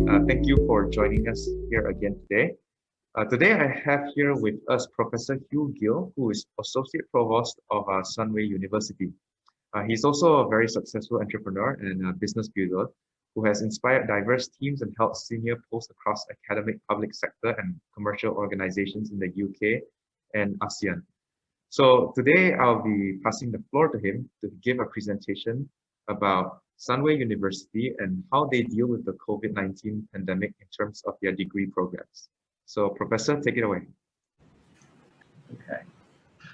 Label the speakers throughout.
Speaker 1: Thank you for joining us here again today. Today, I have here with us Professor Hew Gill, who is Associate Provost of Sunway University. He's also a very successful entrepreneur and a business builder who has inspired diverse teams and held senior posts across academic, public sector, and commercial organizations in the UK and ASEAN. So today, I'll be passing the floor to him to give a presentation about Sunway University and how they deal with the COVID-19 pandemic in terms of their degree programs. So Professor, take it away.
Speaker 2: Okay.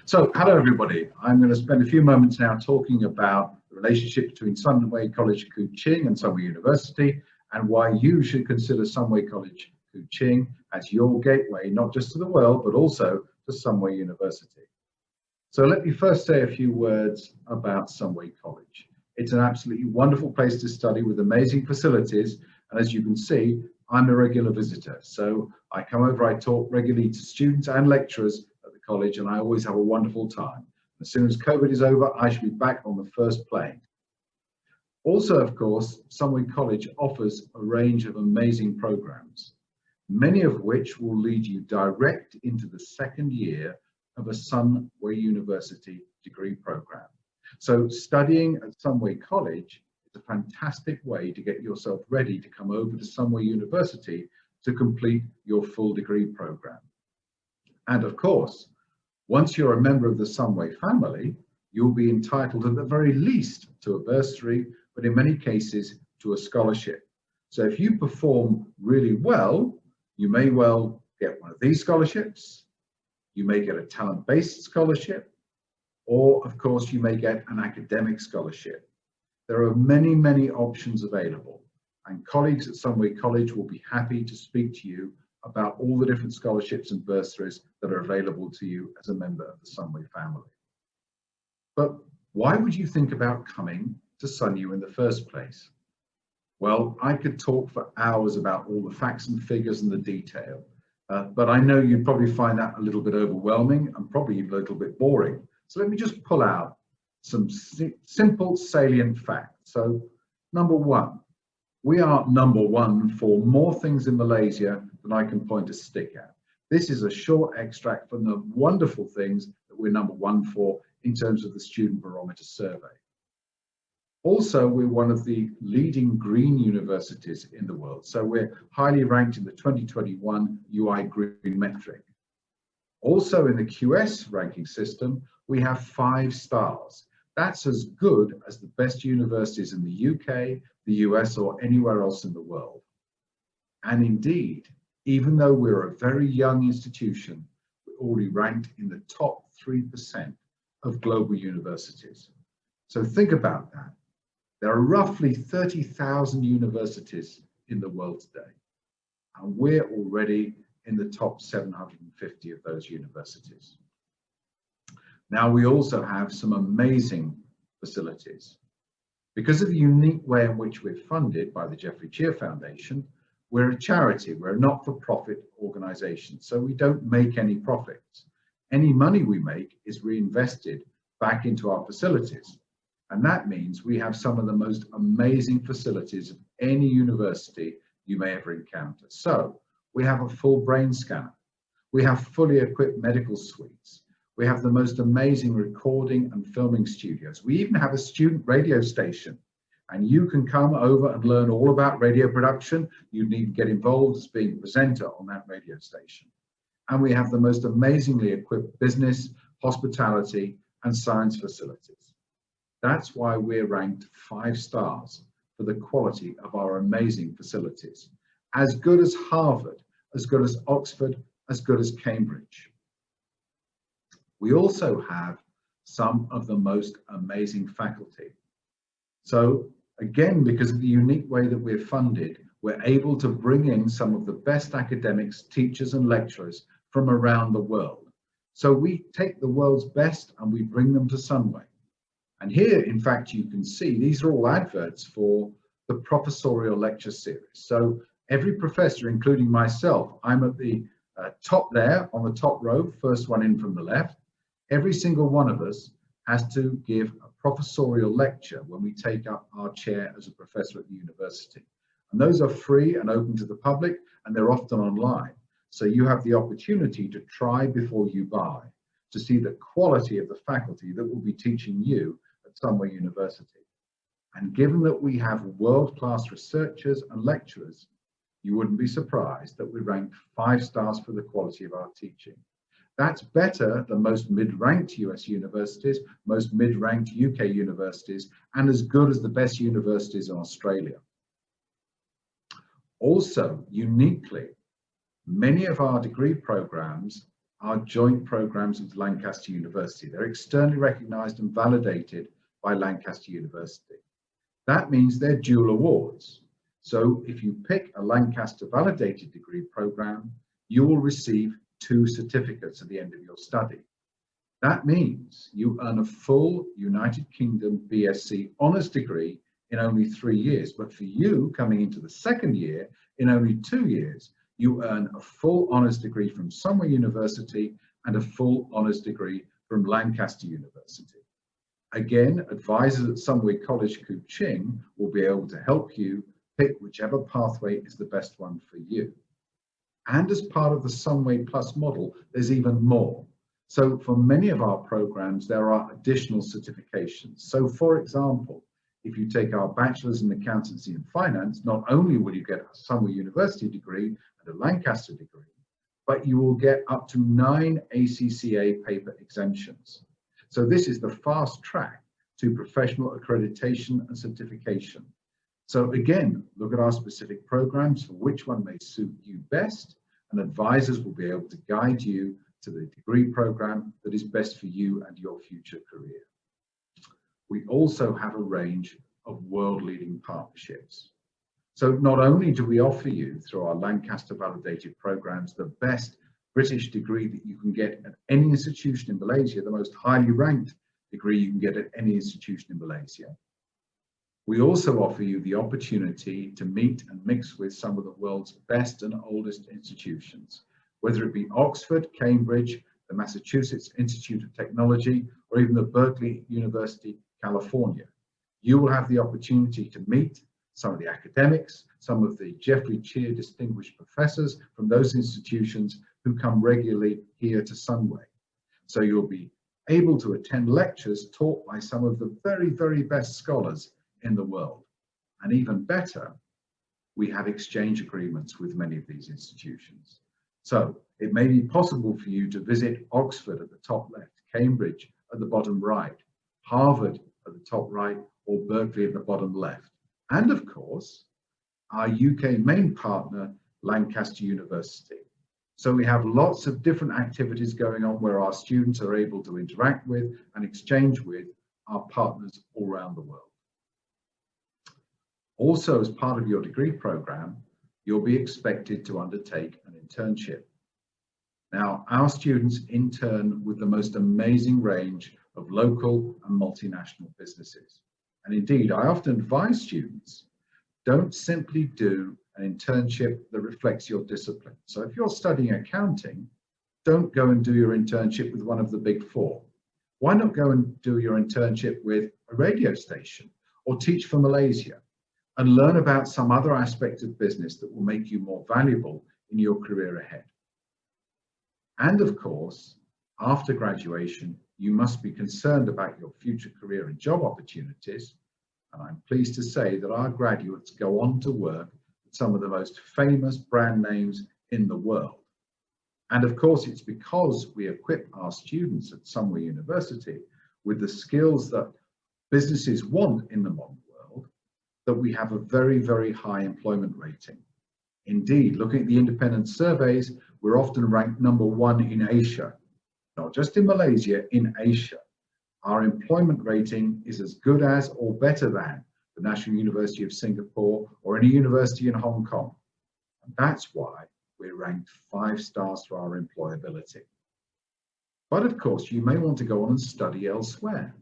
Speaker 2: So hello everybody. I'm going to spend a few moments now talking about the relationship between Sunway College Kuching and Sunway University and why you should consider Sunway College Kuching as your gateway, not just to the world, but also to Sunway University. So let me first say a few words about Sunway College. It's an absolutely wonderful place to study with amazing facilities. And as you can see, I'm a regular visitor. So I come over, I talk regularly to students and lecturers at the college, and I always have a wonderful time. As soon as COVID is over, I shall be back on the first plane. Also, of course, Sunway College offers a range of amazing programs, many of which will lead you direct into the second year of a Sunway University degree program. So studying at Sunway College is a fantastic way to get yourself ready to come over to Sunway University to complete your full degree program. And of course, once you're a member of the Sunway family, you'll be entitled at the very least to a bursary, but in many cases to a scholarship. So if you perform really well, you may well get one of these scholarships, you may get a talent-based scholarship, or of course you may get an academic scholarship. There are many, many options available, and colleagues at Sunway College will be happy to speak to you about all the different scholarships and bursaries that are available to you as a member of the Sunway family. But why would you think about coming to SunU in the first place? Well, I could talk for hours about all the facts and figures and the detail, but I know you'd probably find that a little bit overwhelming and probably even a little bit boring. So let me just pull out some simple salient facts. So number one, we are number one for more things in Malaysia than I can point a stick at. This is a short extract from the wonderful things that we're number one for in terms of the Student Barometer survey. Also, we're one of the leading green universities in the world. So we're highly ranked in the 2021 UI Green metric. Also in the QS ranking system, we have 5 stars. That's as good as the best universities in the UK, the US, or anywhere else in the world. And indeed, even though we're a very young institution, we're already ranked in the top 3% of global universities. So think about that. There are roughly 30,000 universities in the world today, and we're already in the top 750 of those universities. Now, we also have some amazing facilities. Because of the unique way in which we're funded by the Geoffrey Cheer Foundation, we're a charity, we're a not-for-profit organisation, so we don't make any profits. Any money we make is reinvested back into our facilities. And that means we have some of the most amazing facilities of any university you may ever encounter. So we have a full brain scanner. We have fully equipped medical suites. We have the most amazing recording and filming studios. We even have a student radio station, and you can come over and learn all about radio production. You need to get involved as being a presenter on that radio station. And we have the most amazingly equipped business, hospitality, and science facilities. That's why we're ranked 5 stars for the quality of our amazing facilities. As good as Harvard, as good as Oxford, as good as Cambridge. We also have some of the most amazing faculty. So again, because of the unique way that we're funded, we're able to bring in some of the best academics, teachers and lecturers from around the world. So we take the world's best and we bring them to Sunway. And here, in fact, you can see these are all adverts for the professorial lecture series. So every professor, including myself, I'm at the top there on the top row, first one in from the left. Every single one of us has to give a professorial lecture when we take up our chair as a professor at the university. And those are free and open to the public, and they're often online. So you have the opportunity to try before you buy, to see the quality of the faculty that will be teaching you at Sunway University. And given that we have world-class researchers and lecturers, you wouldn't be surprised that we rank 5 stars for the quality of our teaching. That's better than most mid-ranked US universities, most mid-ranked UK universities, and as good as the best universities in Australia. Also, uniquely, many of our degree programs are joint programs with Lancaster University. They're externally recognized and validated by Lancaster University. That means they're dual awards. So if you pick a Lancaster validated degree program, you will receive 2 certificates at the end of your study. That means you earn a full United Kingdom BSc honours degree in only 3 years. But for you, coming into the 2nd year, in only 2 years, you earn a full honours degree from Sunway University and a full honours degree from Lancaster University. Again, advisors at Sunway College Kuching will be able to help you pick whichever pathway is the best one for you. And as part of the Sunway Plus model, there's even more. So for many of our programs, there are additional certifications. So for example, if you take our Bachelor's in Accountancy and Finance, not only will you get a Sunway University degree and a Lancaster degree, but you will get up to 9 ACCA paper exemptions. So this is the fast track to professional accreditation and certification. So again, look at our specific programs for which one may suit you best, and advisors will be able to guide you to the degree program that is best for you and your future career. We also have a range of world-leading partnerships. So not only do we offer you, through our Lancaster validated programs, the best British degree that you can get at any institution in Malaysia, the most highly ranked degree you can get at any institution in Malaysia. We also offer you the opportunity to meet and mix with some of the world's best and oldest institutions, whether it be Oxford, Cambridge, the Massachusetts Institute of Technology, or even the Berkeley University, California. You will have the opportunity to meet some of the academics, some of the Geoffrey Cheer distinguished professors from those institutions who come regularly here to Sunway. So you'll be able to attend lectures taught by some of the very, very best scholars in the world. And even better, we have exchange agreements with many of these institutions. So it may be possible for you to visit Oxford at the top left, Cambridge at the bottom right, Harvard at the top right, or Berkeley at the bottom left. And of course, our UK main partner, Lancaster University. So we have lots of different activities going on where our students are able to interact with and exchange with our partners all around the world. Also, as part of your degree program, you'll be expected to undertake an internship. Now, our students intern with the most amazing range of local and multinational businesses. And indeed, I often advise students, don't simply do an internship that reflects your discipline. So if you're studying accounting, don't go and do your internship with one of the big 4. Why not go and do your internship with a radio station or teach for Malaysia and learn about some other aspect of business that will make you more valuable in your career ahead? And of course, after graduation, you must be concerned about your future career and job opportunities. And I'm pleased to say that our graduates go on to work at some of the most famous brand names in the world. And of course, it's because we equip our students at Sunway University with the skills that businesses want in the modern world that we have a very, very high employment rating. Indeed, looking at the independent surveys, we're often ranked #1 in Asia, not just in Malaysia, in Asia. Our employment rating is as good as or better than the National University of Singapore or any university in Hong Kong. And that's why we're ranked 5 stars for our employability. But of course, you may want to go on and study elsewhere.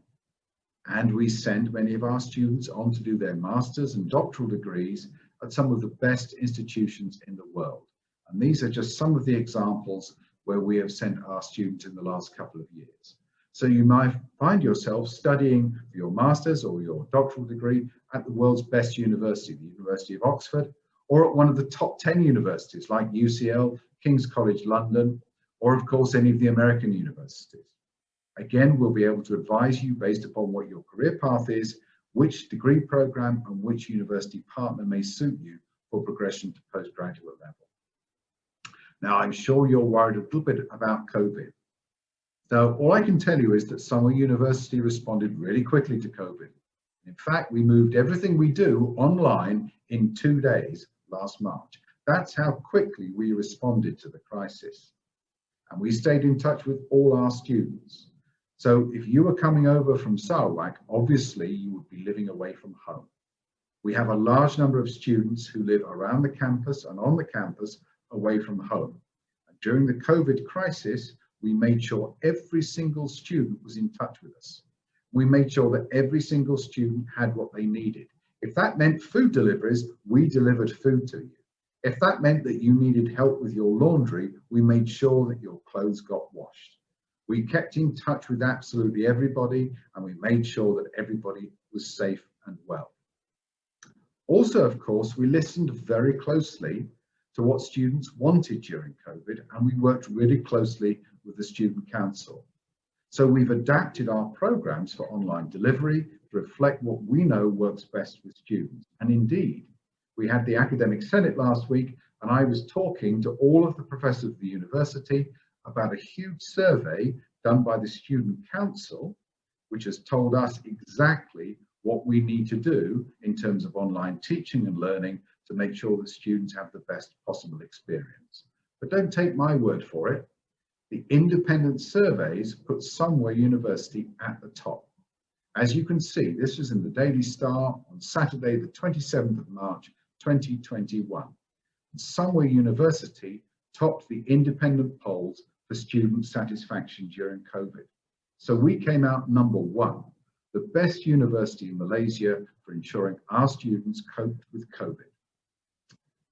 Speaker 2: And we send many of our students on to do their master's and doctoral degrees at some of the best institutions in the world. And these are just some of the examples where we have sent our students in the last couple of years. So you might find yourself studying for your master's or your doctoral degree at the world's best university, the University of Oxford, or at one of the top 10 universities like UCL, King's College London, or of course any of the American universities. Again, we'll be able to advise you based upon what your career path is, which degree program and which university partner may suit you for progression to postgraduate level. Now, I'm sure you're worried a little bit about COVID. So all I can tell you is that Sunway University responded really quickly to COVID. In fact, we moved everything we do online in 2 days last March. That's how quickly we responded to the crisis. And we stayed in touch with all our students. So if you were coming over from Sarawak, obviously you would be living away from home. We have a large number of students who live around the campus and on the campus away from home. And during the COVID crisis, we made sure every single student was in touch with us. We made sure that every single student had what they needed. If that meant food deliveries, we delivered food to you. If that meant that you needed help with your laundry, we made sure that your clothes got washed. We kept in touch with absolutely everybody, and we made sure that everybody was safe and well. Also, of course, we listened very closely to what students wanted during COVID, and we worked really closely with the Student Council. So we've adapted our programs for online delivery to reflect what we know works best with students. And indeed, we had the Academic Senate last week, and I was talking to all of the professors of the university about a huge survey done by the Student Council, which has told us exactly what we need to do in terms of online teaching and learning to make sure that students have the best possible experience. But don't take my word for it. The independent surveys put Sunway University at the top. As you can see, this was in the Daily Star on Saturday, the 27th of March, 2021. And Sunway University topped the independent polls for student satisfaction during COVID. So we came out number one, the best university in Malaysia for ensuring our students coped with COVID.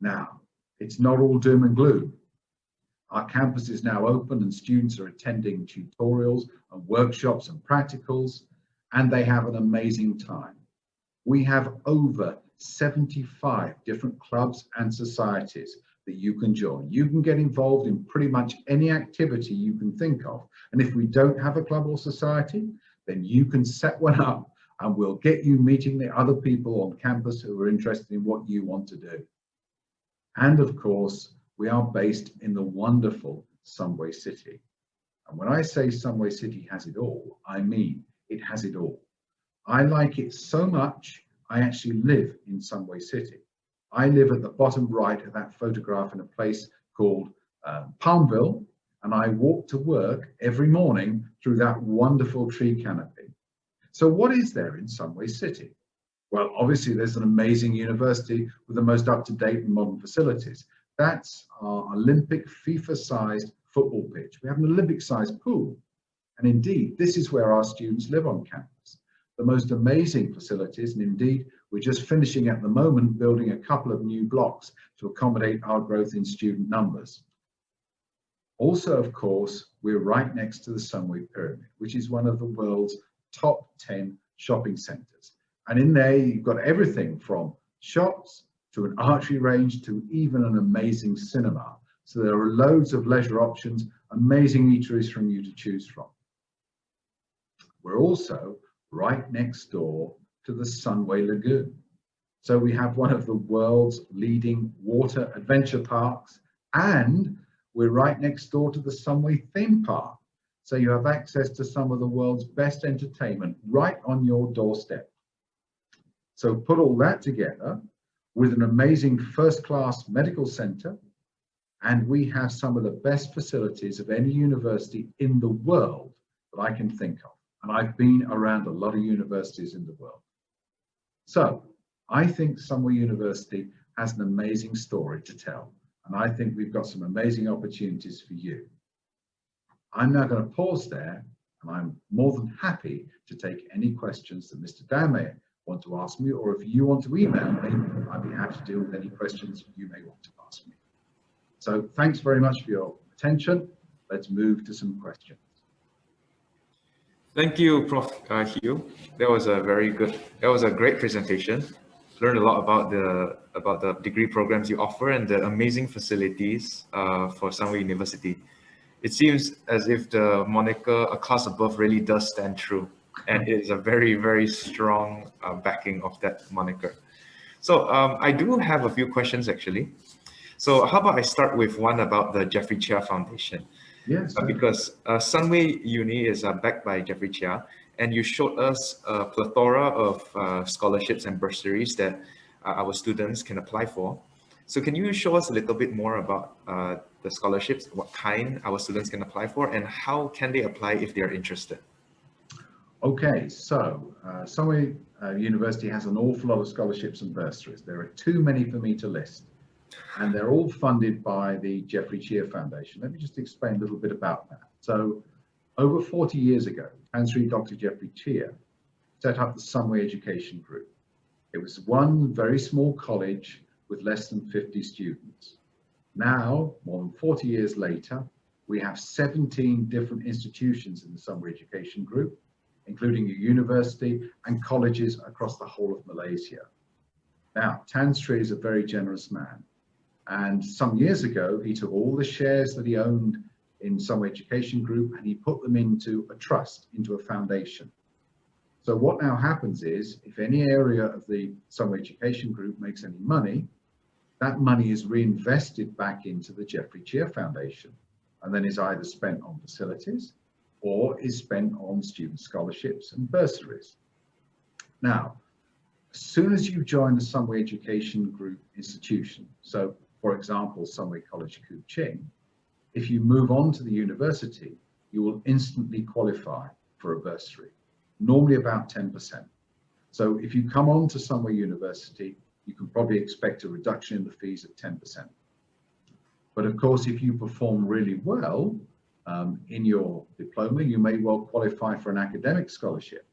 Speaker 2: Now, it's not all doom and gloom. Our campus is now open and students are attending tutorials and workshops and practicals, and they have an amazing time. We have over 75 different clubs and societies that you can join. You can get involved in pretty much any activity you can think of. And if we don't have a club or society, then you can set one up and we'll get you meeting the other people on campus who are interested in what you want to do. And of course, we are based in the wonderful Sunway City. And when I say Sunway City has it all, I mean it has it all. I like it so much, I actually live in Sunway City. I live at the bottom right of that photograph in a place called Palmville, and I walk to work every morning through that wonderful tree canopy. So what is there in Sunway City? Well, obviously there's an amazing university with the most up-to-date and modern facilities. That's our Olympic FIFA-sized football pitch. We have an Olympic-sized pool. And indeed, this is where our students live on campus. The most amazing facilities, and indeed, we're just finishing at the moment building a couple of new blocks to accommodate our growth in student numbers. Also, of course, we're right next to the Sunway Pyramid, which is one of the world's top 10 shopping centres. And in there, you've got everything from shops to an archery range to even an amazing cinema. So there are loads of leisure options, amazing eateries from you to choose from. We're also right next door to the Sunway Lagoon. So we have one of the world's leading water adventure parks, and we're right next door to the Sunway theme park. So you have access to some of the world's best entertainment right on your doorstep. So put all that together with an amazing first-class medical centre, and we have some of the best facilities of any university in the world that I can think of. And I've been around a lot of universities in the world. So I think Sunway University has an amazing story to tell. And I think we've got some amazing opportunities for you. I'm now going to pause there, and I'm more than happy to take any questions that Mr. Dan may want to ask me, or if you want to email me, I'd be happy to deal with any questions you may want to ask me. So thanks very much for your attention. Let's move to some questions.
Speaker 1: Thank you, Prof. Hew. That was a great presentation. Learned a lot about the degree programs you offer and the amazing facilities for Sunway University. It seems as if the moniker "a class above" really does stand true, and it is a very, very strong backing of that moniker. So I do have a few questions actually. So how about I start with one about the Jeffrey Chia Foundation?
Speaker 2: Yes.
Speaker 1: Because Sunway Uni is backed by Jeffrey Chia, and you showed us a plethora of scholarships and bursaries that our students can apply for. So can you show us a little bit more about the scholarships, what kind our students can apply for, and how can they apply if they are interested?
Speaker 2: Okay, so Sunway University has an awful lot of scholarships and bursaries. There are too many for me to list, and they're all funded by the Jeffrey Chia Foundation. Let me just explain a little bit about that. So over 40 years ago, Chancellor Dr. Jeffrey Chia set up the Sunway Education Group. It was one very small college with less than 50 students. Now, more than 40 years later, we have 17 different institutions in the Sunway Education Group, including a university and colleges across the whole of Malaysia. Now, Tan Sri is a very generous man. And some years ago, he took all the shares that he owned in Sunway Education Group and he put them into a trust, into a foundation. So what now happens is, if any area of the Sunway Education Group makes any money, that money is reinvested back into the Jeffrey Chia Foundation and then is either spent on facilities or is spent on student scholarships and bursaries. Now, as soon as you join the Sunway Education Group institution, so for example, Sunway College Kuching, if you move on to the university, you will instantly qualify for a bursary, normally about 10%. So if you come on to Sunway University, you can probably expect a reduction in the fees of 10%. But of course, if you perform really well in your diploma, you may well qualify for an academic scholarship.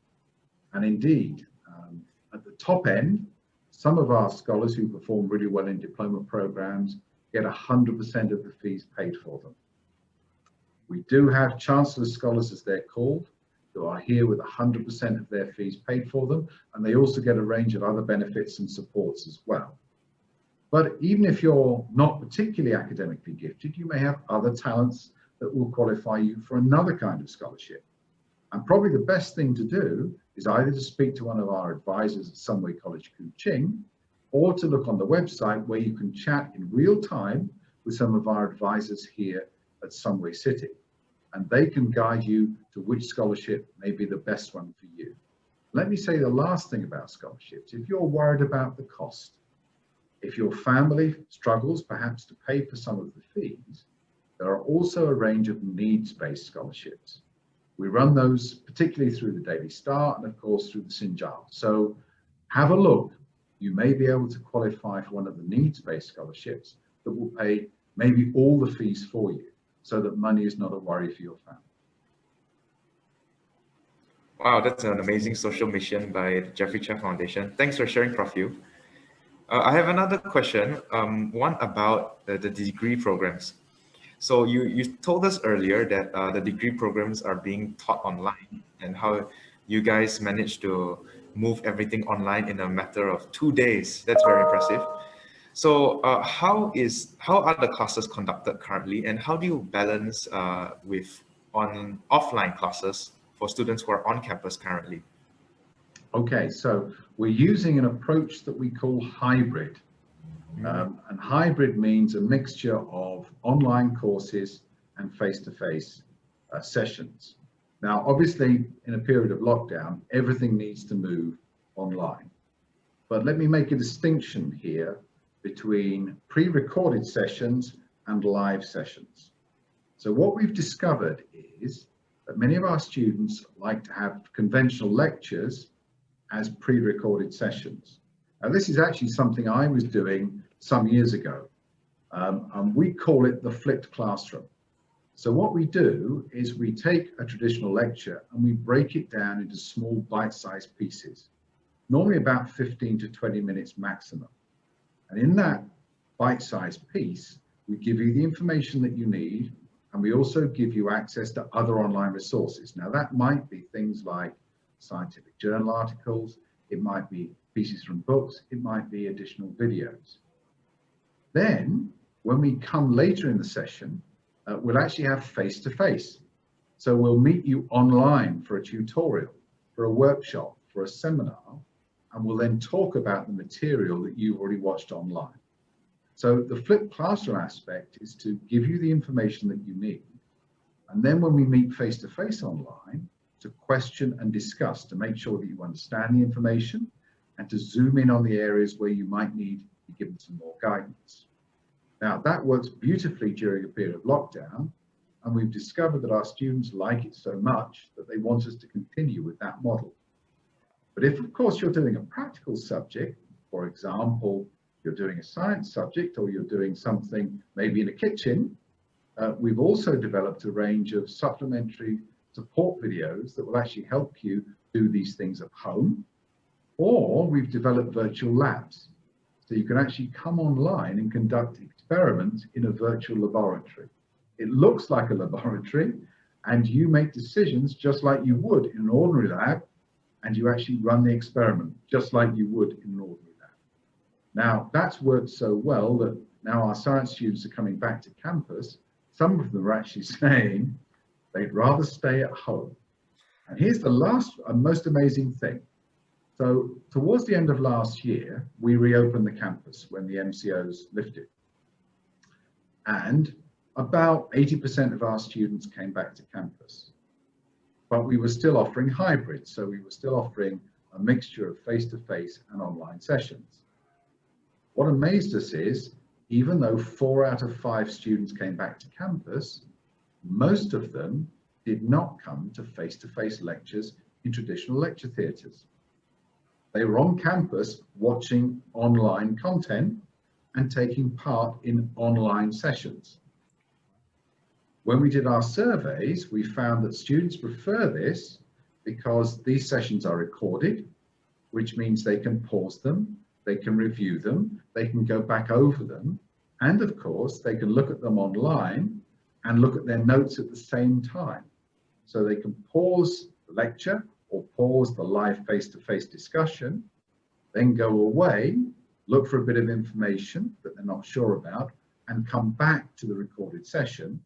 Speaker 2: And indeed, at the top end, some of our scholars who perform really well in diploma programs get 100% of the fees paid for them. We do have Chancellor's Scholars, as they're called, who are here with 100% of their fees paid for them, and they also get a range of other benefits and supports as well. But even if you're not particularly academically gifted, you may have other talents that will qualify you for another kind of scholarship. And probably the best thing to do is either to speak to one of our advisors at Sunway College Kuching, or to look on the website where you can chat in real time with some of our advisors here at Sunway City. And they can guide you to which scholarship may be the best one for you. Let me say the last thing about scholarships. If you're worried about the cost, if your family struggles perhaps to pay for some of the fees, there are also a range of needs-based scholarships. We run those particularly through the Daily Star and of course through the Sinjal. So have a look. You may be able to qualify for one of the needs-based scholarships that will pay maybe all the fees for you, so that money is not a worry for your family.
Speaker 1: Wow, that's an amazing social mission by the Jeffrey Chia Foundation. Thanks for sharing, Prof. Hew. I have another question, one about the degree programs. So you told us earlier that the degree programs are being taught online and how you guys managed to move everything online in a matter of 2 days. That's very impressive. So how are the classes conducted currently, and how do you balance with offline classes for students who are on campus currently?
Speaker 2: Okay, so we're using an approach that we call hybrid. And hybrid means a mixture of online courses and face-to-face sessions. Now, obviously, in a period of lockdown, everything needs to move online. But let me make a distinction here between pre-recorded sessions and live sessions. So what we've discovered is that many of our students like to have conventional lectures as pre-recorded sessions. Now, this is actually something I was doing some years ago, and we call it the flipped classroom. So what we do is we take a traditional lecture and we break it down into small bite-sized pieces, normally about 15 to 20 minutes maximum. And in that bite-sized piece, we give you the information that you need, And we also give you access to other online resources. Now that might be things like scientific journal articles, it might be pieces from books, it might be additional videos. Then when we come later in the session, we'll actually have face-to-face. So we'll meet you online for a tutorial, for a workshop, for a seminar, and we'll then talk about the material that you've already watched online. So the flipped classroom aspect is to give you the information that you need. And then when we meet face-to-face online, to question and discuss, to make sure that you understand the information and to zoom in on the areas where you might need to be given some more guidance. Now that works beautifully during a period of lockdown, and we've discovered that our students like it so much that they want us to continue with that model. But if of course you're doing a practical subject, for example, you're doing a science subject or you're doing something maybe in a kitchen, we've also developed a range of supplementary support videos that will actually help you do these things at home. Or we've developed virtual labs. So you can actually come online and conduct experiments in a virtual laboratory. It looks like a laboratory and you make decisions just like you would in an ordinary lab, and you actually run the experiment just like you would in an ordinary lab. Now that's worked so well that now our science students are coming back to campus. Some of them are actually saying they'd rather stay at home. And here's the last and most amazing thing. So towards the end of last year, we reopened the campus when the MCOs lifted. And about 80% of our students came back to campus. But we were still offering hybrid. So we were still offering a mixture of face-to-face and online sessions. What amazed us is, even though 4 out of 5 students came back to campus, most of them did not come to face-to-face lectures in traditional lecture theatres. They were on campus watching online content and taking part in online sessions. When we did our surveys, we found that students prefer this because these sessions are recorded, which means they can pause them, they can review them, they can go back over them, and of course, they can look at them online and look at their notes at the same time. So they can pause the lecture or pause the live face-to-face discussion, then go away, look for a bit of information that they're not sure about, and come back to the recorded session.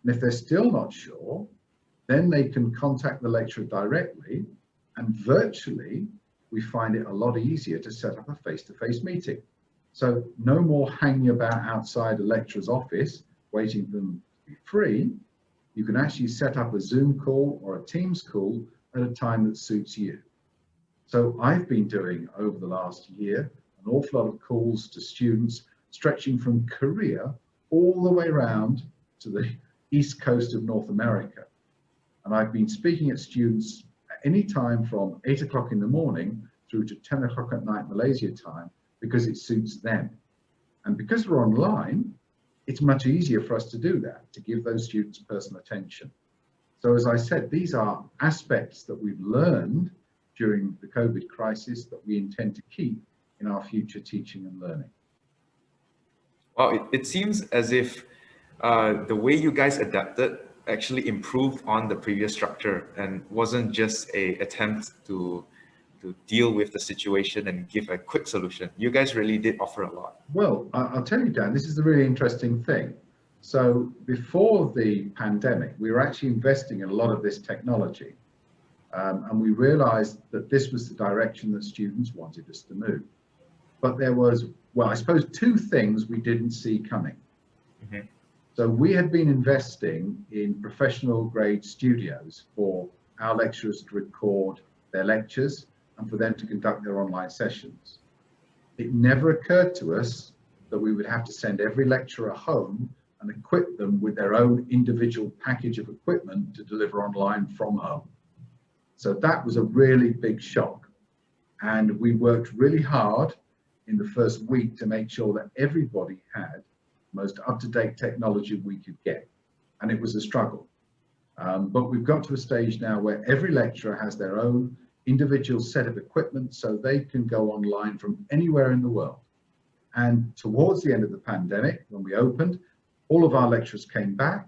Speaker 2: And if they're still not sure, then they can contact the lecturer directly, and virtually, we find it a lot easier to set up a face-to-face meeting. So no more hanging about outside a lecturer's office, waiting for them to be free. You can actually set up a Zoom call or a Teams call at a time that suits you. So I've been doing over the last year an awful lot of calls to students stretching from Korea all the way around to the east coast of North America. And I've been speaking at students at any time from 8 o'clock in the morning through to 10 o'clock at night Malaysia time, because it suits them. And because we're online, it's much easier for us to do that, to give those students personal attention. So as I said, these are aspects that we've learned during the COVID crisis that we intend to keep in our future teaching and learning.
Speaker 1: Well, it seems as if the way you guys adapted actually improved on the previous structure and wasn't just an attempt to deal with the situation and give a quick solution. You guys really did offer a lot.
Speaker 2: Well, I'll tell you, Dan, this is the really interesting thing. So before the pandemic, we were actually investing in a lot of this technology. And we realized that this was the direction that students wanted us to move. But there was, well, I suppose 2 things we didn't see coming. Mm-hmm. So we had been investing in professional grade studios for our lecturers to record their lectures and for them to conduct their online sessions. It never occurred to us that we would have to send every lecturer home and equip them with their own individual package of equipment to deliver online from home. So that was a really big shock. And we worked really hard in the first week to make sure that everybody had the most up-to-date technology we could get. And it was a struggle. But we've got to a stage now where every lecturer has their own individual set of equipment so they can go online from anywhere in the world. And towards the end of the pandemic, when we opened, all of our lecturers came back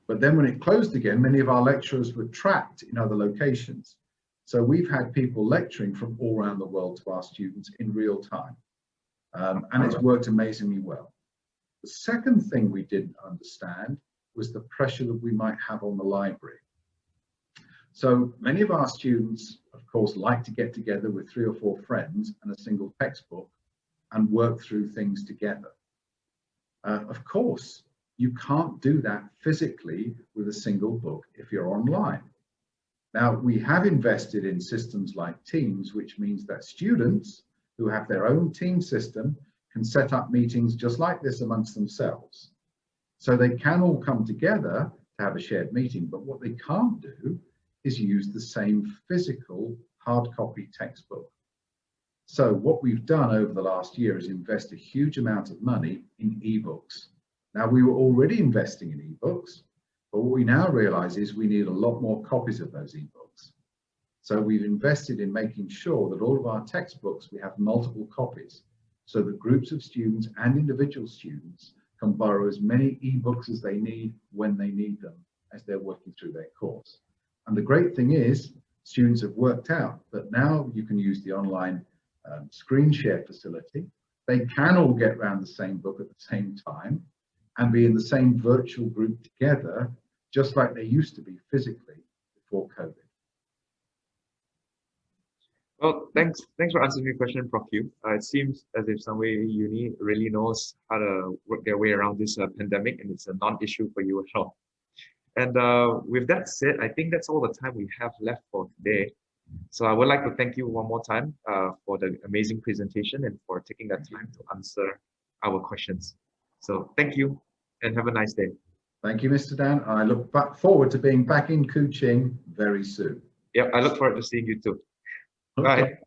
Speaker 2: But then when it closed again, many of our lecturers were trapped in other locations. So we've had people lecturing from all around the world to our students in real time. And it's worked amazingly well. The second thing we didn't understand was the pressure that we might have on the library. So many of our students, of course, like to get together with 3 or 4 friends and a single textbook and work through things together. Of course, you can't do that physically with a single book if you're online. Now, we have invested in systems like Teams, which means that students who have their own team system can set up meetings just like this amongst themselves. So they can all come together to have a shared meeting, but what they can't do is use the same physical hard copy textbook. So what we've done over the last year is invest a huge amount of money in ebooks. Now, we were already investing in ebooks, but what we now realize is we need a lot more copies of those ebooks. So we've invested in making sure that all of our textbooks, we have multiple copies, so that groups of students and individual students can borrow as many ebooks as they need when they need them as they're working through their course. And the great thing is, students have worked out that now you can use the online screen share facility. They can all get around the same book at the same time and be in the same virtual group together, just like they used to be physically before COVID.
Speaker 1: Well, thanks for answering the question, Prof. Hew. It seems as if Sunway Uni really knows how to work their way around this pandemic, and it's a non-issue for you at all. And with that said, I think that's all the time we have left for today. So I would like to thank you one more time for the amazing presentation and for taking the time to answer our questions. So thank you and have a nice day.
Speaker 2: Thank you, Mr. Dan. I look forward to being back in Kuching very soon.
Speaker 1: Yep, I look forward to seeing you too.
Speaker 2: Okay.
Speaker 1: Bye.